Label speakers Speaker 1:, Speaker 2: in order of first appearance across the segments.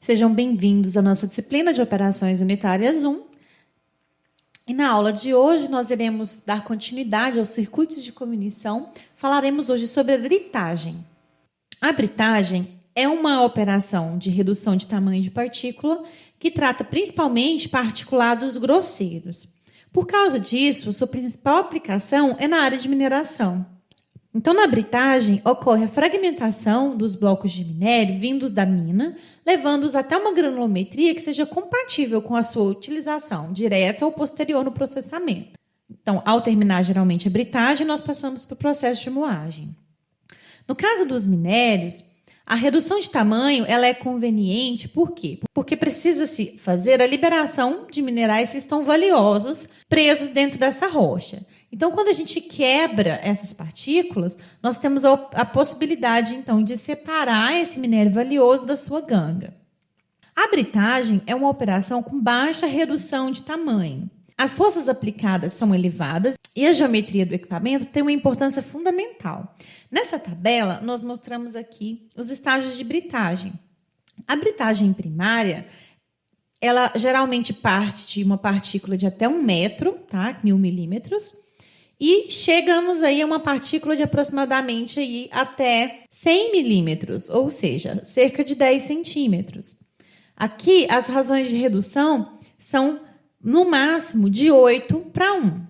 Speaker 1: Sejam bem-vindos à nossa disciplina de operações unitárias 1. E na aula de hoje nós iremos dar continuidade aos circuitos de comunicação. Falaremos hoje sobre a britagem. A britagem é uma operação de redução de tamanho de partícula que trata principalmente particulados grosseiros. Por causa disso, sua principal aplicação é na área de mineração. Então, na britagem, ocorre a fragmentação dos blocos de minério vindos da mina, levando-os até uma granulometria que seja compatível com a sua utilização direta ou posterior no processamento. Então, ao terminar geralmente a britagem, nós passamos para o processo de moagem. No caso dos minérios, a redução de tamanho ela é conveniente, por quê? Porque precisa-se fazer a liberação de minerais que estão valiosos presos dentro dessa rocha. Então, quando a gente quebra essas partículas, nós temos a possibilidade, então, de separar esse minério valioso da sua ganga. A britagem é uma operação com baixa redução de tamanho. As forças aplicadas são elevadas e a geometria do equipamento tem uma importância fundamental. Nessa tabela, nós mostramos aqui os estágios de britagem. A britagem primária, ela geralmente parte de uma partícula de até 1 metro, tá? 1000 milímetros. E chegamos aí a uma partícula de aproximadamente aí até 100 milímetros, ou seja, cerca de 10 centímetros. Aqui, as razões de redução são, no máximo, de 8 para 1.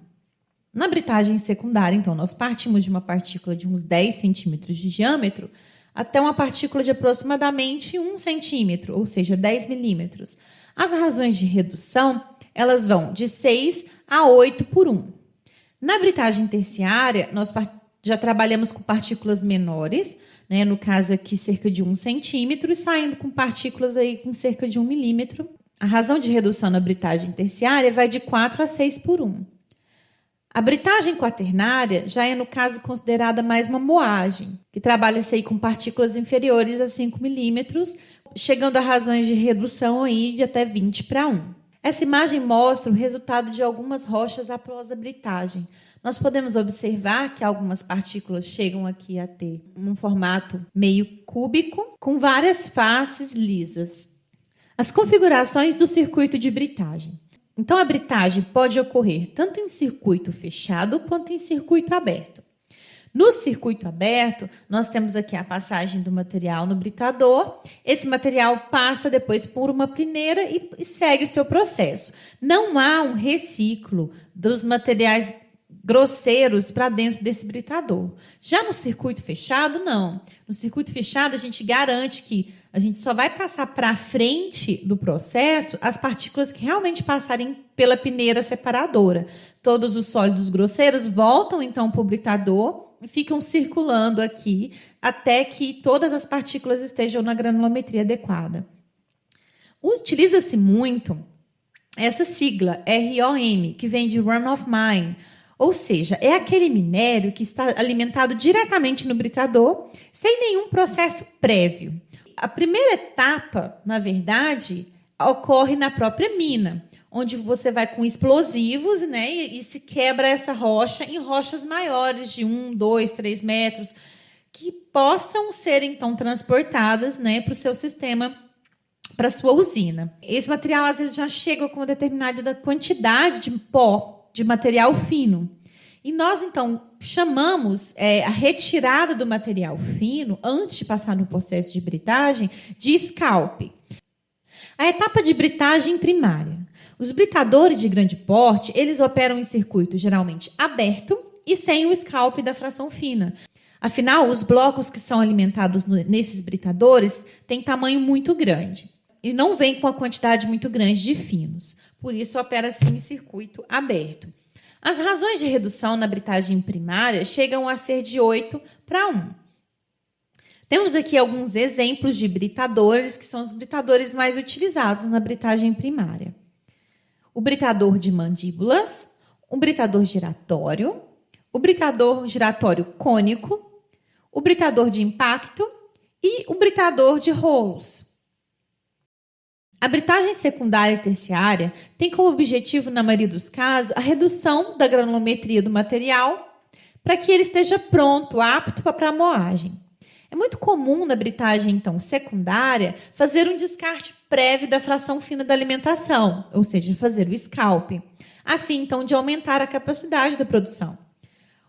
Speaker 1: Na britagem secundária, então, nós partimos de uma partícula de uns 10 centímetros de diâmetro até uma partícula de aproximadamente 1 centímetro, ou seja, 10 milímetros. As razões de redução, elas vão de 6 a 8 por 1. Na britagem terciária, nós já trabalhamos com partículas menores, né? No caso aqui, cerca de 1 centímetro, e saindo com partículas aí com cerca de 1 milímetro. A razão de redução na britagem terciária vai de 4 a 6 por 1. A britagem quaternária já é, no caso, considerada mais uma moagem, que trabalha-se aí com partículas inferiores a 5 milímetros, chegando a razões de redução aí de até 20 para 1. Essa imagem mostra o resultado de algumas rochas após a britagem. Nós podemos observar que algumas partículas chegam aqui a ter um formato meio cúbico, com várias faces lisas. As configurações do circuito de britagem. Então, a britagem pode ocorrer tanto em circuito fechado quanto em circuito aberto. No circuito aberto, nós temos aqui a passagem do material no britador. Esse material passa depois por uma peneira e segue o seu processo. Não há um reciclo dos materiais grosseiros para dentro desse britador. Já no circuito fechado, não. No circuito fechado, a gente garante que a gente só vai passar para frente do processo as partículas que realmente passarem pela peneira separadora. Todos os sólidos grosseiros voltam, então, para o britador e ficam circulando aqui até que todas as partículas estejam na granulometria adequada. Utiliza-se muito essa sigla ROM, que vem de Run of Mine, ou seja, é aquele minério que está alimentado diretamente no britador, sem nenhum processo prévio. A primeira etapa, na verdade, ocorre na própria mina, onde você vai com explosivos, né, e se quebra essa rocha em rochas maiores de 1, 2, 3 metros, que possam ser, então, transportadas, né, para o seu sistema, para a sua usina. Esse material, às vezes, já chega com uma determinada quantidade de pó, de material fino. E nós, então, chamamos a retirada do material fino, antes de passar no processo de britagem, de scalp. A etapa de britagem primária. Os britadores de grande porte, eles operam em circuito geralmente aberto e sem o scalp da fração fina. Afinal, os blocos que são alimentados nesses britadores têm tamanho muito grande e não vêm com uma quantidade muito grande de finos. Por isso, opera-se em circuito aberto. As razões de redução na britagem primária chegam a ser de 8 para 1. Temos aqui alguns exemplos de britadores, que são os britadores mais utilizados na britagem primária. O britador de mandíbulas, o britador giratório, o britador giratório cônico, o britador de impacto e o britador de rolos. A britagem secundária e terciária tem como objetivo, na maioria dos casos, a redução da granulometria do material para que ele esteja pronto, apto para a moagem. É muito comum na britagem, então, secundária, fazer um descarte prévio da fração fina da alimentação, ou seja, fazer o scalp, a fim, então, de aumentar a capacidade da produção.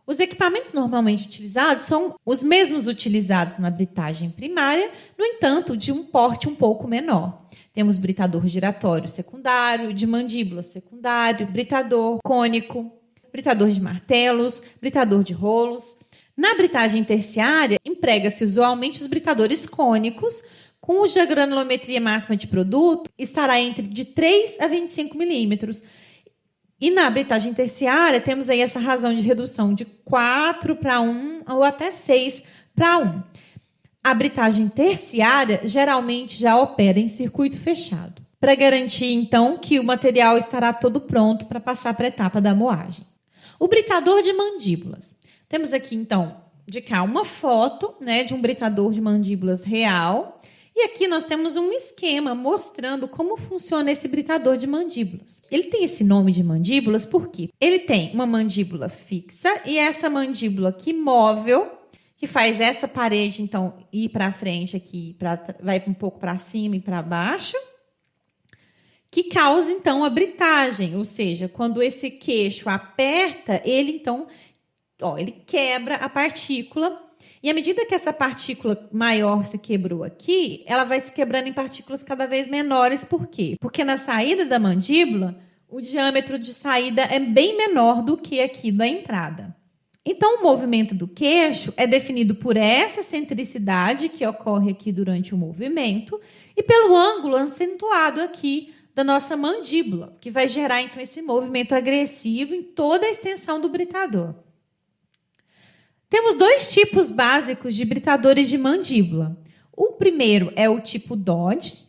Speaker 1: Os equipamentos normalmente utilizados são os mesmos utilizados na britagem primária, no entanto, de um porte um pouco menor. Temos britador giratório secundário, de mandíbula secundário, britador cônico, britador de martelos, britador de rolos. Na britagem terciária, emprega-se usualmente os britadores cônicos, cuja granulometria máxima de produto estará entre de 3 a 25 milímetros. E na britagem terciária, temos aí essa razão de redução de 4 para 1 ou até 6 para 1. A britagem terciária geralmente já opera em circuito fechado, para garantir, então, que o material estará todo pronto para passar para a etapa da moagem. O britador de mandíbulas. Temos aqui, então, de cá uma foto, né, de um britador de mandíbulas real. E aqui nós temos um esquema mostrando como funciona esse britador de mandíbulas. Ele tem esse nome de mandíbulas porque ele tem uma mandíbula fixa e essa mandíbula aqui móvel, que faz essa parede, então, ir para frente aqui, vai um pouco para cima e para baixo, que causa, então, a britagem. Ou seja, quando esse queixo aperta, ele, então, ele quebra a partícula. E à medida que essa partícula maior se quebrou aqui, ela vai se quebrando em partículas cada vez menores. Por quê? Porque na saída da mandíbula, o diâmetro de saída é bem menor do que aqui da entrada. Então, o movimento do queixo é definido por essa centricidade que ocorre aqui durante o movimento e pelo ângulo acentuado aqui da nossa mandíbula, que vai gerar, então, esse movimento agressivo em toda a extensão do britador. Temos 2 tipos básicos de britadores de mandíbula. O primeiro é o tipo Dodge.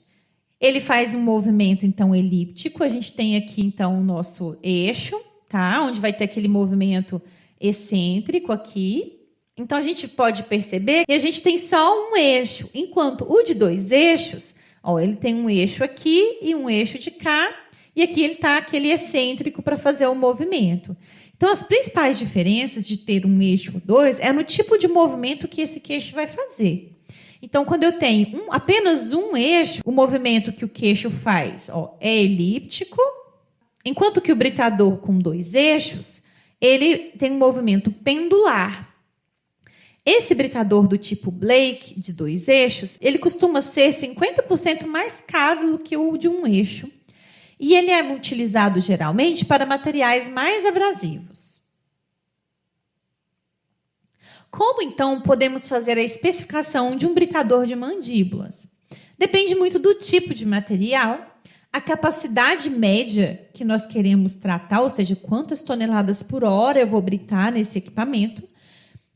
Speaker 1: Ele faz um movimento, então, elíptico. A gente tem aqui, então, o nosso eixo, tá? Onde vai ter aquele movimento excêntrico aqui. Então, a gente pode perceber que a gente tem só um eixo, enquanto o de 2 eixos, ele tem um eixo aqui e um eixo de cá, e aqui ele está aquele excêntrico para fazer o movimento. Então, as principais diferenças de ter um eixo ou 2 é no tipo de movimento que esse queixo vai fazer. Então, quando eu tenho apenas um eixo, o movimento que o queixo faz é elíptico, enquanto que o britador com 2 eixos, ele tem um movimento pendular. Esse britador do tipo Blake, de 2 eixos, ele costuma ser 50% mais caro do que o de um eixo. E ele é utilizado geralmente para materiais mais abrasivos. Como, então, podemos fazer a especificação de um britador de mandíbulas? Depende muito do tipo de material, a capacidade média que nós queremos tratar, ou seja, quantas toneladas por hora eu vou britar nesse equipamento,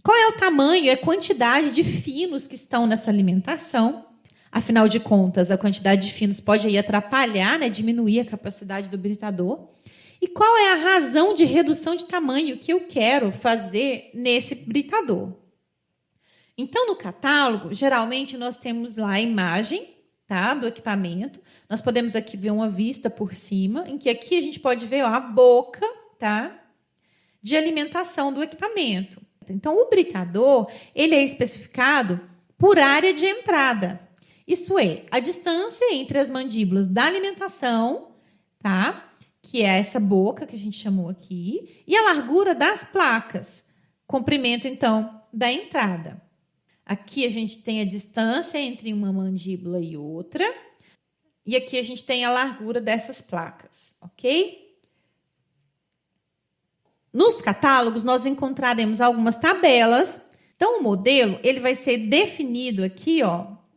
Speaker 1: qual é o tamanho e a quantidade de finos que estão nessa alimentação. Afinal de contas, a quantidade de finos pode aí atrapalhar, diminuir a capacidade do britador. E qual é a razão de redução de tamanho que eu quero fazer nesse britador? Então, no catálogo, geralmente nós temos lá a imagem, tá, do equipamento. Nós podemos aqui ver uma vista por cima, em que aqui a gente pode ver a boca, tá, de alimentação do equipamento. Então, o britador, ele é especificado por área de entrada. Isso é, a distância entre as mandíbulas da alimentação, tá? Que é essa boca que a gente chamou aqui, e a largura das placas, comprimento, então, da entrada. Aqui a gente tem a distância entre uma mandíbula e outra, e aqui a gente tem a largura dessas placas, ok? Nos catálogos, nós encontraremos algumas tabelas. Então, o modelo, ele vai ser definido aqui,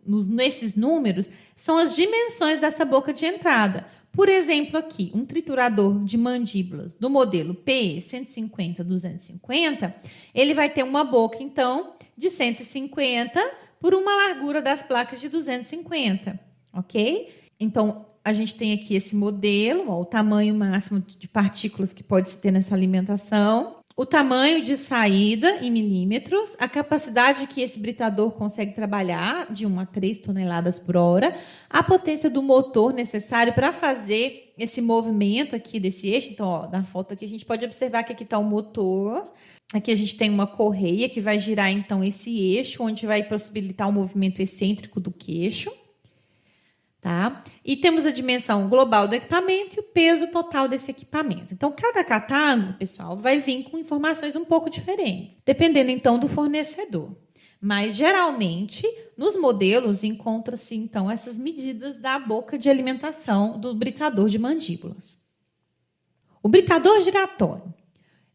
Speaker 1: nesses números, são as dimensões dessa boca de entrada. Por exemplo, aqui, um triturador de mandíbulas do modelo PE 150-250, ele vai ter uma boca, então, de 150 por uma largura das placas de 250, ok? Então, a gente tem aqui esse modelo, o tamanho máximo de partículas que pode se ter nessa alimentação, o tamanho de saída em milímetros, a capacidade que esse britador consegue trabalhar, de 1 a 3 toneladas por hora, a potência do motor necessário para fazer esse movimento aqui desse eixo. Então, ó, na foto aqui a gente pode observar que aqui está o motor. Aqui a gente tem uma correia que vai girar, então, esse eixo, onde vai possibilitar o movimento excêntrico do queixo. Tá? E temos a dimensão global do equipamento e o peso total desse equipamento. Então, cada catálogo, pessoal, vai vir com informações um pouco diferentes, dependendo, então, do fornecedor. Mas, geralmente, nos modelos, encontra-se, então, essas medidas da boca de alimentação do britador de mandíbulas. O britador giratório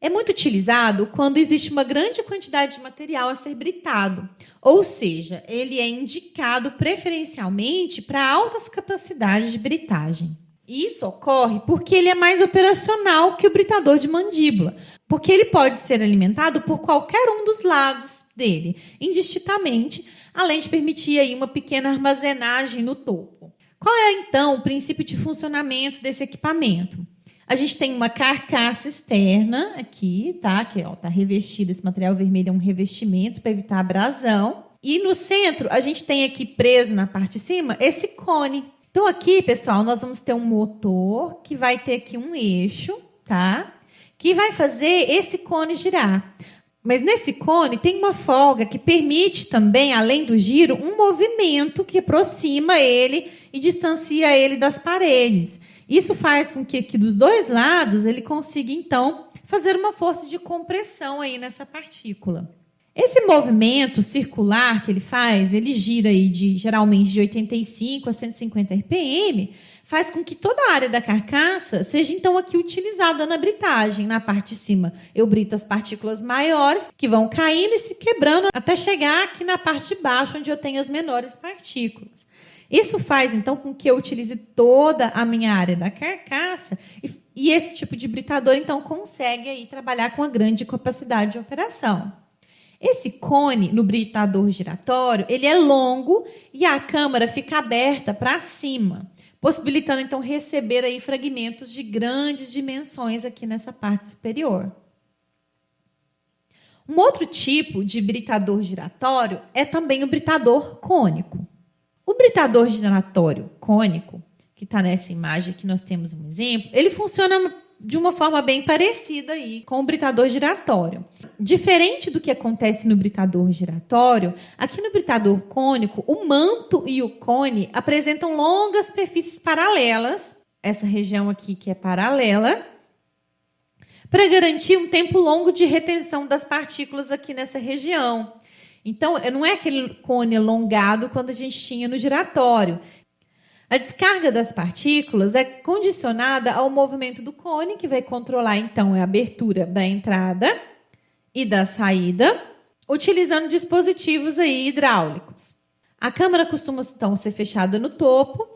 Speaker 1: é muito utilizado quando existe uma grande quantidade de material a ser britado, ou seja, ele é indicado preferencialmente para altas capacidades de britagem. E isso ocorre porque ele é mais operacional que o britador de mandíbula, porque ele pode ser alimentado por qualquer um dos lados dele, indistintamente, além de permitir aí uma pequena armazenagem no topo. Qual é, então, o princípio de funcionamento desse equipamento? A gente tem uma carcaça externa aqui, tá? Que tá revestido, esse material vermelho é um revestimento para evitar abrasão. E no centro, a gente tem aqui preso na parte de cima esse cone. Então aqui, pessoal, nós vamos ter um motor que vai ter aqui um eixo, tá? Que vai fazer esse cone girar. Mas nesse cone tem uma folga que permite também, além do giro, um movimento que aproxima ele e distancia ele das paredes. Isso faz com que dos dois lados ele consiga, então, fazer uma força de compressão aí nessa partícula. Esse movimento circular que ele faz, ele gira aí geralmente de 85 a 150 RPM, faz com que toda a área da carcaça seja, então, aqui utilizada na britagem. Na parte de cima, eu brito as partículas maiores, que vão caindo e se quebrando até chegar aqui na parte de baixo, onde eu tenho as menores partículas. Isso faz, então, com que eu utilize toda a minha área da carcaça e esse tipo de britador, então, consegue aí trabalhar com a grande capacidade de operação. Esse cone no britador giratório, ele é longo e a câmara fica aberta para cima, possibilitando, então, receber aí fragmentos de grandes dimensões aqui nessa parte superior. Um outro tipo de britador giratório é também o britador cônico. O britador giratório cônico, que está nessa imagem que nós temos um exemplo, ele funciona de uma forma bem parecida aí com o britador giratório. Diferente do que acontece no britador giratório, aqui no britador cônico, o manto e o cone apresentam longas superfícies paralelas, essa região aqui que é paralela, para garantir um tempo longo de retenção das partículas aqui nessa região. Então, não é aquele cone alongado quando a gente tinha no giratório. A descarga das partículas é condicionada ao movimento do cone, que vai controlar, então, a abertura da entrada e da saída, utilizando dispositivos aí hidráulicos. A câmara costuma, então, ser fechada no topo.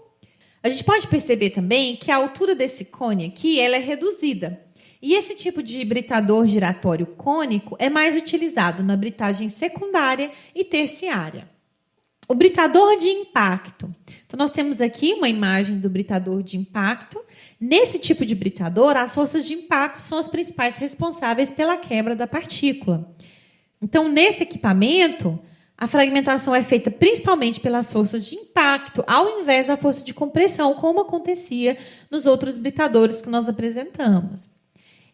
Speaker 1: A gente pode perceber também que a altura desse cone aqui ela é reduzida. E esse tipo de britador giratório cônico é mais utilizado na britagem secundária e terciária. O britador de impacto. Então, nós temos aqui uma imagem do britador de impacto. Nesse tipo de britador, as forças de impacto são as principais responsáveis pela quebra da partícula. Então, nesse equipamento, a fragmentação é feita principalmente pelas forças de impacto, ao invés da força de compressão, como acontecia nos outros britadores que nós apresentamos.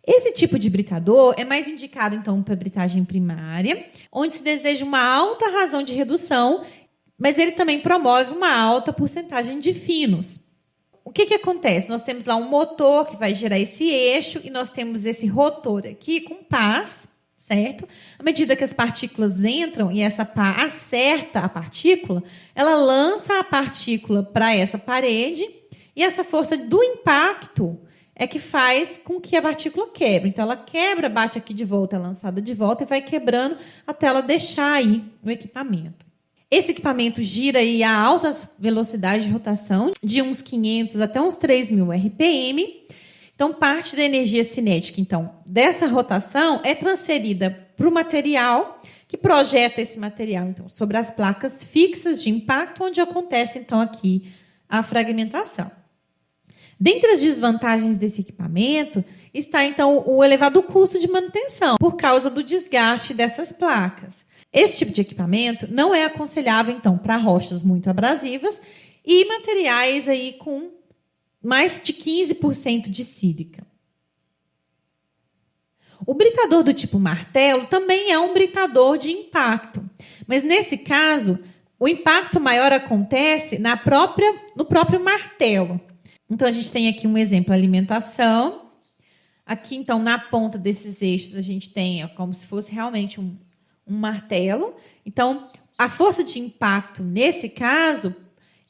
Speaker 1: Esse tipo de britador é mais indicado, então, para britagem primária, onde se deseja uma alta razão de redução, mas ele também promove uma alta porcentagem de finos. O que acontece? Nós temos lá um motor que vai gerar esse eixo e nós temos esse rotor aqui com pás, certo? À medida que as partículas entram e essa pá acerta a partícula, ela lança a partícula para essa parede e essa força do impacto é que faz com que a partícula quebre. Então, ela quebra, bate aqui de volta, é lançada de volta e vai quebrando até ela deixar aí o equipamento. Esse equipamento gira aí a altas velocidades de rotação, de uns 500 até uns 3.000 RPM. Então, parte da energia cinética, então, dessa rotação é transferida para o material, que projeta esse material, então, sobre as placas fixas de impacto, onde acontece, então, aqui a fragmentação. Dentre as desvantagens desse equipamento está, então, o elevado custo de manutenção, por causa do desgaste dessas placas. Esse tipo de equipamento não é aconselhável, então, para rochas muito abrasivas e materiais aí com mais de 15% de sílica. O britador do tipo martelo também é um britador de impacto, mas nesse caso, o impacto maior acontece no próprio martelo. Então, a gente tem aqui um exemplo, alimentação. Aqui, então, na ponta desses eixos, a gente tem como se fosse realmente um martelo. Então, a força de impacto, nesse caso,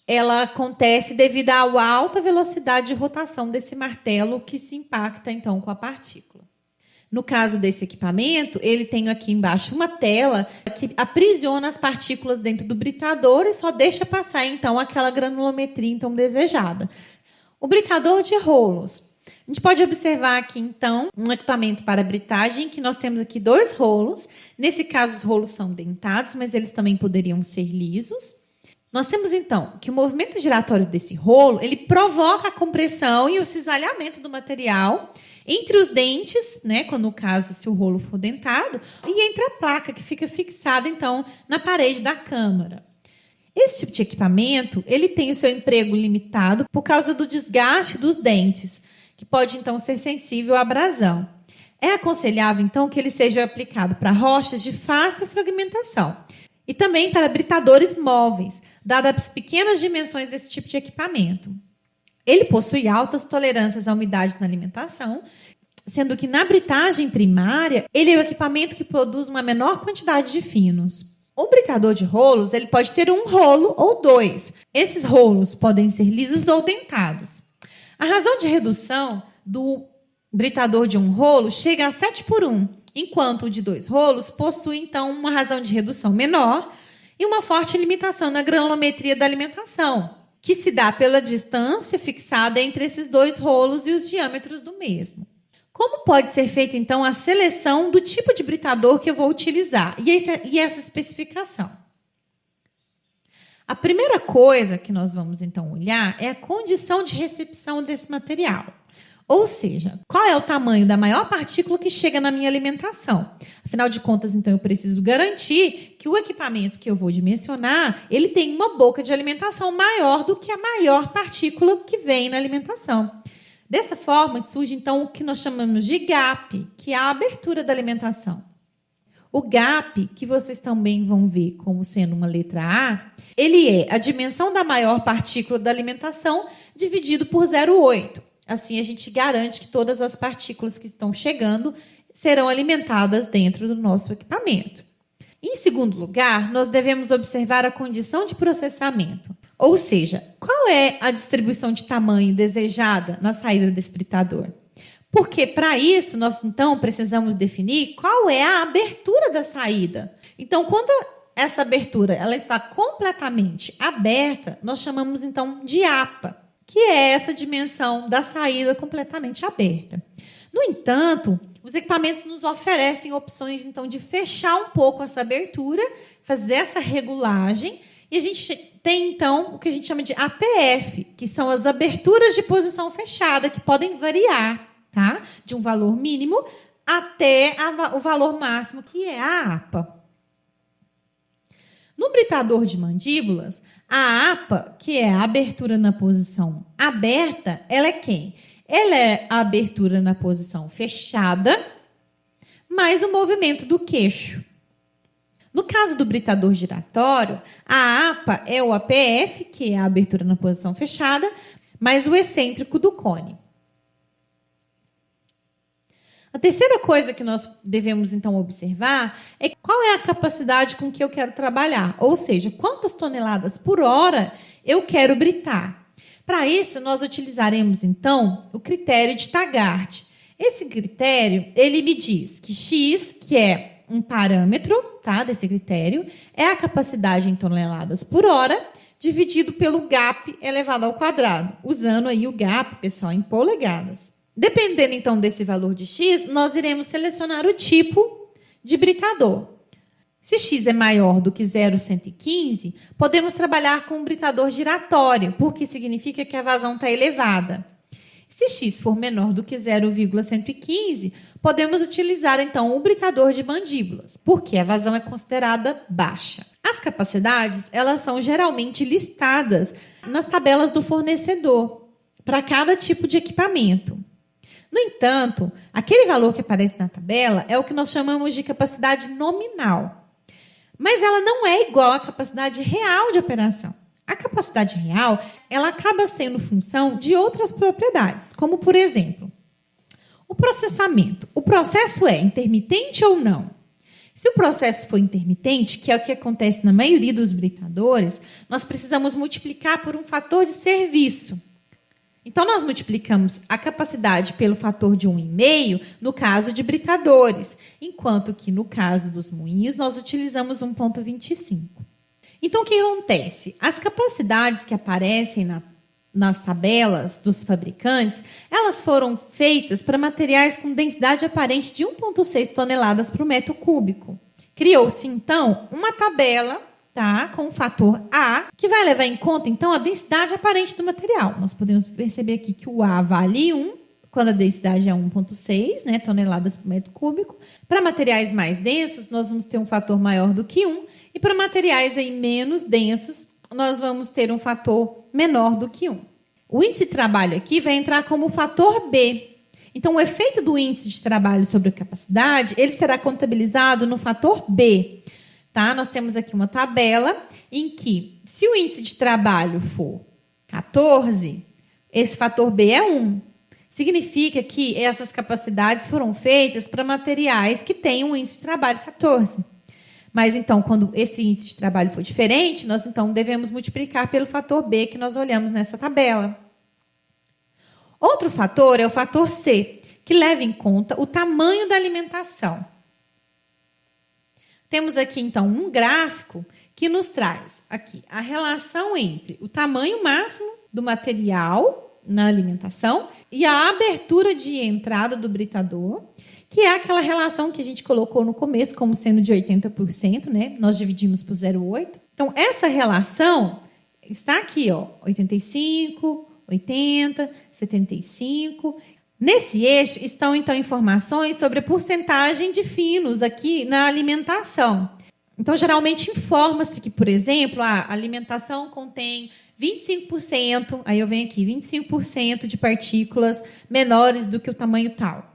Speaker 1: ela acontece devido à alta velocidade de rotação desse martelo que se impacta, então, com a partícula. No caso desse equipamento, ele tem aqui embaixo uma tela que aprisiona as partículas dentro do britador e só deixa passar, então, aquela granulometria então, desejada. O britador de rolos. A gente pode observar aqui, então, um equipamento para britagem, que nós temos aqui 2 rolos. Nesse caso, os rolos são dentados, mas eles também poderiam ser lisos. Nós temos, então, que o movimento giratório desse rolo, ele provoca a compressão e o cisalhamento do material entre os dentes, né, quando no caso, se o rolo for dentado, e entre a placa, que fica fixada, então, na parede da câmara. Esse tipo de equipamento, ele tem o seu emprego limitado por causa do desgaste dos dentes, que pode, então, ser sensível à abrasão. É aconselhável, então, que ele seja aplicado para rochas de fácil fragmentação e também para britadores móveis, dadas as pequenas dimensões desse tipo de equipamento. Ele possui altas tolerâncias à umidade na alimentação, sendo que na britagem primária, ele é o equipamento que produz uma menor quantidade de finos. O britador de rolos, ele pode ter um rolo ou 2. Esses rolos podem ser lisos ou dentados. A razão de redução do britador de um rolo chega a 7:1, enquanto o de 2 rolos possui, então, uma razão de redução menor e uma forte limitação na granulometria da alimentação, que se dá pela distância fixada entre esses 2 rolos e os diâmetros do mesmo. Como pode ser feita, então, a seleção do tipo de britador que eu vou utilizar e essa especificação? A primeira coisa que nós vamos, então, olhar é a condição de recepção desse material. Ou seja, qual é o tamanho da maior partícula que chega na minha alimentação? Afinal de contas, então, eu preciso garantir que o equipamento que eu vou dimensionar, ele tem uma boca de alimentação maior do que a maior partícula que vem na alimentação. Dessa forma, surge, então, o que nós chamamos de gap, que é a abertura da alimentação. O gap, que vocês também vão ver como sendo uma letra A, ele é a dimensão da maior partícula da alimentação dividido por 0,8. Assim, a gente garante que todas as partículas que estão chegando serão alimentadas dentro do nosso equipamento. Em segundo lugar, nós devemos observar a condição de processamento. Ou seja, qual é a distribuição de tamanho desejada na saída desse britador? Porque, para isso, nós, então, precisamos definir qual é a abertura da saída. Então, quando essa abertura ela está completamente aberta, nós chamamos, então, de APA, que é essa dimensão da saída completamente aberta. No entanto, os equipamentos nos oferecem opções, então, de fechar um pouco essa abertura, fazer essa regulagem, e a gente tem, então, o que a gente chama de APF, que são as aberturas de posição fechada, que podem variar, tá? De um valor mínimo até o valor máximo, que é a APA. No britador de mandíbulas, a APA, que é a abertura na posição aberta, ela é quem? Ela é a abertura na posição fechada, mais o movimento do queixo. No caso do britador giratório, a APA é o APF, que é a abertura na posição fechada, mais o excêntrico do cone. A terceira coisa que nós devemos, então, observar é qual é a capacidade com que eu quero trabalhar, ou seja, quantas toneladas por hora eu quero britar. Para isso, nós utilizaremos, então, o critério de Taggart. Esse critério, ele me diz que X, que é um parâmetro, tá, desse critério, é a capacidade em toneladas por hora, dividido pelo gap elevado ao quadrado, usando aí o gap, pessoal, em polegadas. Dependendo, então, desse valor de X, nós iremos selecionar o tipo de britador. Se X é maior do que 0,115, podemos trabalhar com um britador giratório, porque significa que a vazão está elevada. Se X for menor do que 0,115, podemos utilizar, então, o britador de mandíbulas, porque a vazão é considerada baixa. As capacidades, elas são geralmente listadas nas tabelas do fornecedor. para cada tipo de equipamento. No entanto, aquele valor que aparece na tabela é o que nós chamamos de capacidade nominal. Mas ela não é igual à capacidade real de operação. A capacidade real, ela acaba sendo função de outras propriedades, como, por exemplo, o processamento. O processo é intermitente ou não? Se o processo for intermitente, que é o que acontece na maioria dos britadores, nós precisamos multiplicar por um fator de serviço. Então, nós multiplicamos a capacidade pelo fator de 1,5 no caso de britadores, enquanto que no caso dos moinhos nós utilizamos 1,25. Então, o que acontece? As capacidades que aparecem nas tabelas dos fabricantes, elas foram feitas para materiais com densidade aparente de 1,6 toneladas por metro cúbico. Criou-se, então, uma tabela, tá, com o fator A, que vai levar em conta, então, a densidade aparente do material. Nós podemos perceber aqui que o A vale 1, quando a densidade é 1,6, né, toneladas por metro cúbico. Para materiais mais densos, nós vamos ter um fator maior do que 1, e para materiais aí menos densos, nós vamos ter um fator menor do que 1. O índice de trabalho aqui vai entrar como fator B. Então, o efeito do índice de trabalho sobre a capacidade, ele será contabilizado no fator B. Tá? Nós temos aqui uma tabela em que, se o índice de trabalho for 14, esse fator B é 1. Significa que essas capacidades foram feitas para materiais que têm um índice de trabalho 14. Mas, então, quando esse índice de trabalho for diferente, nós, então, devemos multiplicar pelo fator B que nós olhamos nessa tabela. Outro fator é o fator C, que leva em conta o tamanho da alimentação. Temos aqui, então, um gráfico que nos traz aqui a relação entre o tamanho máximo do material na alimentação e a abertura de entrada do britador, que é aquela relação que a gente colocou no começo como sendo de 80%, né? Nós dividimos por 0,8. Então, essa relação está aqui, ó, 85, 80, 75. Nesse eixo estão, então, informações sobre a porcentagem de finos aqui na alimentação. Então, geralmente informa-se que, por exemplo, a alimentação contém 25%, aí eu venho aqui, 25% de partículas menores do que o tamanho tal.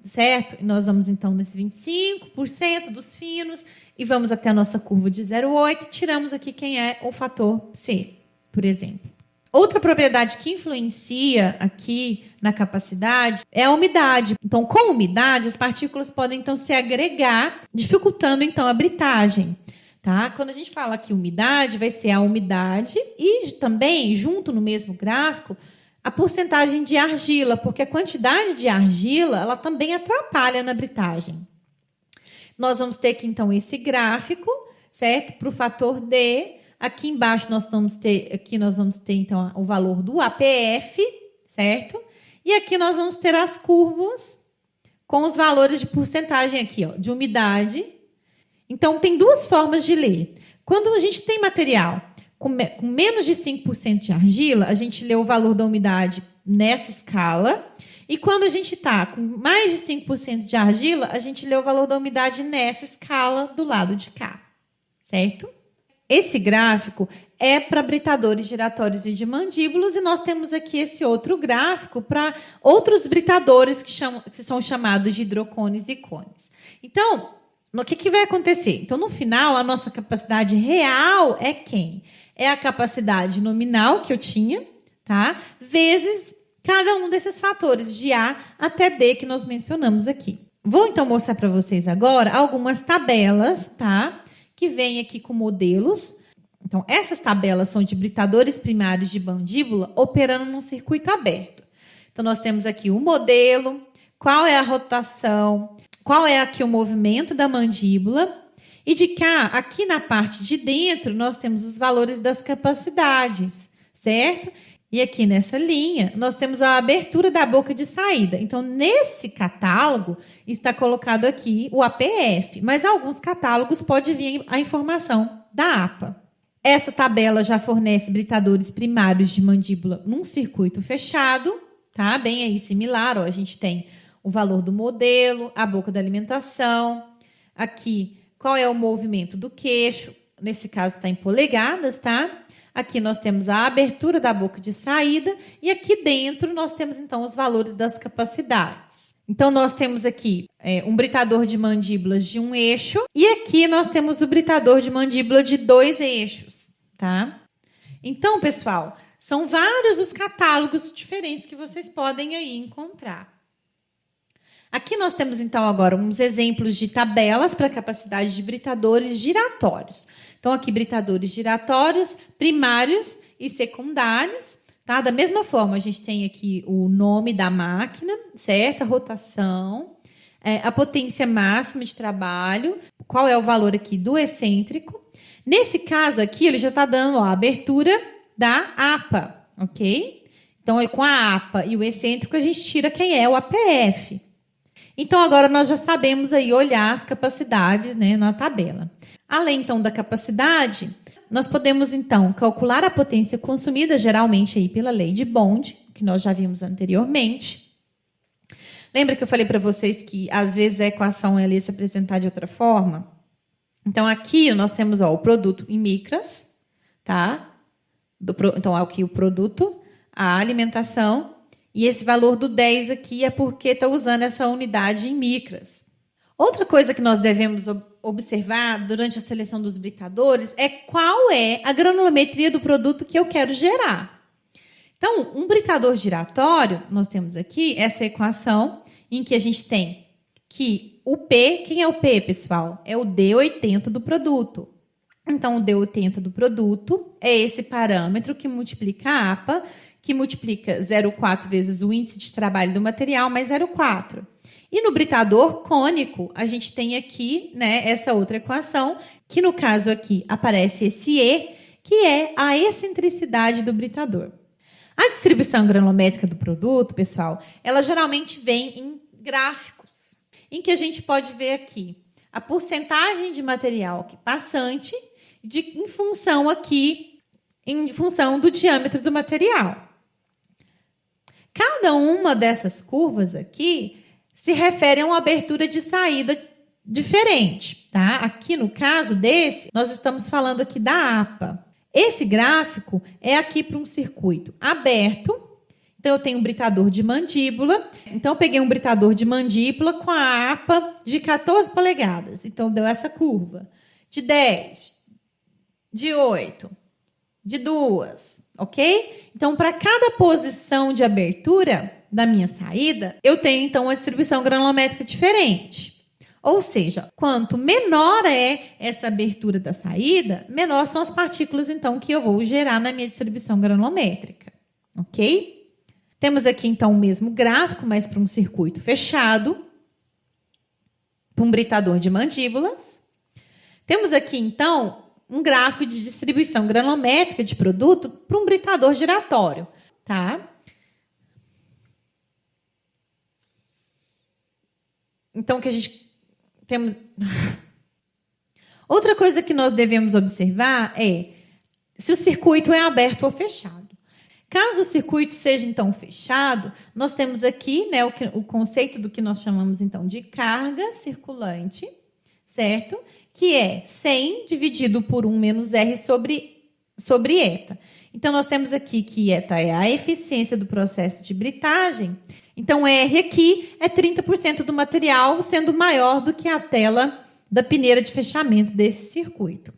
Speaker 1: Certo? E nós vamos, então, nesse 25% dos finos e vamos até a nossa curva de 0,8 e tiramos aqui quem é o fator C, por exemplo. Outra propriedade que influencia aqui na capacidade é a umidade. Então, com umidade, as partículas podem, então, se agregar, dificultando, então, a britagem. Tá? Quando a gente fala que umidade, vai ser a umidade e também, junto no mesmo gráfico, a porcentagem de argila, porque a quantidade de argila ela também atrapalha na britagem. Nós vamos ter aqui, então, esse gráfico, certo? Para o fator D. Aqui embaixo nós vamos ter, então, o valor do APF, certo? E aqui nós vamos ter as curvas com os valores de porcentagem aqui, ó, de umidade. Então, tem duas formas de ler. Quando a gente tem material com menos de 5% de argila, a gente lê o valor da umidade nessa escala. E quando a gente está com mais de 5% de argila, a gente lê o valor da umidade nessa escala do lado de cá. Certo? Esse gráfico é para britadores giratórios e de mandíbulas, e nós temos aqui esse outro gráfico para outros britadores que são chamados de hidrocones e cones. Então, o que vai acontecer? Então, no final, a nossa capacidade real é quem? É a capacidade nominal que eu tinha, tá? Vezes cada um desses fatores, de A até D, que nós mencionamos aqui. Vou, então, mostrar para vocês agora algumas tabelas, tá? Que vêm aqui com modelos. Então, essas tabelas são de britadores primários de mandíbula operando num circuito aberto. Então, nós temos aqui o modelo, qual é a rotação, qual é aqui o movimento da mandíbula. E de cá, aqui na parte de dentro, nós temos os valores das capacidades, certo? E aqui nessa linha, nós temos a abertura da boca de saída. Então, nesse catálogo, está colocado aqui o APF, mas alguns catálogos pode vir a informação da APA. Essa tabela já fornece britadores primários de mandíbula num circuito fechado, tá? Bem aí similar, ó, a gente tem o valor do modelo, a boca da alimentação, aqui qual é o movimento do queixo, nesse caso está em polegadas, tá? Aqui nós temos a abertura da boca de saída e aqui dentro nós temos, então, os valores das capacidades. Então, nós temos aqui um britador de mandíbulas de 1 eixo e aqui nós temos o britador de mandíbula de 2 eixos, tá? Então, pessoal, são vários os catálogos diferentes que vocês podem aí encontrar. Aqui nós temos, então, agora uns exemplos de tabelas para capacidade de britadores giratórios. Então, aqui, britadores giratórios, primários e secundários, tá? Da mesma forma, a gente tem aqui o nome da máquina, certo? A rotação, a potência máxima de trabalho, qual é o valor aqui do excêntrico. Nesse caso aqui, ele já está dando a abertura da APA, ok? Então, com a APA e o excêntrico, a gente tira quem é o APF. Então, agora nós já sabemos aí olhar as capacidades, né, na tabela. Além, então, da capacidade, nós podemos, então, calcular a potência consumida, geralmente, aí pela lei de Bond, que nós já vimos anteriormente. Lembra que eu falei para vocês que, às vezes, a equação ela ia se apresentar de outra forma? Então, aqui nós temos o produto em micras, tá? Então, aqui o produto, a alimentação. E esse valor do 10 aqui é porque está usando essa unidade em micras. Outra coisa que nós devemos observar durante a seleção dos britadores é qual é a granulometria do produto que eu quero gerar. Então, um britador giratório, nós temos aqui essa equação em que a gente tem que o P, quem é o P, pessoal? É o D80 do produto. Então, o D80 do produto é esse parâmetro que multiplica a APA, que multiplica 0,4 vezes o índice de trabalho do material, mais 0,4. E no britador cônico, a gente tem aqui, né, essa outra equação, que no caso aqui aparece esse E, que é a excentricidade do britador. A distribuição granulométrica do produto, pessoal, ela geralmente vem em gráficos, em que a gente pode ver aqui a porcentagem de material passante em função do diâmetro do material. Cada uma dessas curvas aqui se refere a uma abertura de saída diferente, tá? Aqui no caso desse, nós estamos falando aqui da APA. Esse gráfico é aqui para um circuito aberto. Então, eu tenho um britador de mandíbula. Então, eu peguei um britador de mandíbula com a APA de 14 polegadas. Então, deu essa curva. De 10, de 8, de 2, ok? Então, para cada posição de abertura da minha saída, eu tenho, então, uma distribuição granulométrica diferente. Ou seja, quanto menor é essa abertura da saída, menor são as partículas, então, que eu vou gerar na minha distribuição granulométrica, ok? Temos aqui, então, o mesmo gráfico, mas para um circuito fechado, para um britador de mandíbulas. Temos aqui, então, um gráfico de distribuição granulométrica de produto para um britador giratório, tá? Então, que a gente temos... Outra coisa que nós devemos observar é se o circuito é aberto ou fechado. Caso o circuito seja, então, fechado, nós temos aqui, né, o conceito do que nós chamamos, então, de carga circulante, certo? Que é 100 dividido por 1 menos R sobre eta. Então, nós temos aqui que eta é a eficiência do processo de britagem. Então, R aqui é 30% do material, sendo maior do que a tela da peneira de fechamento desse circuito.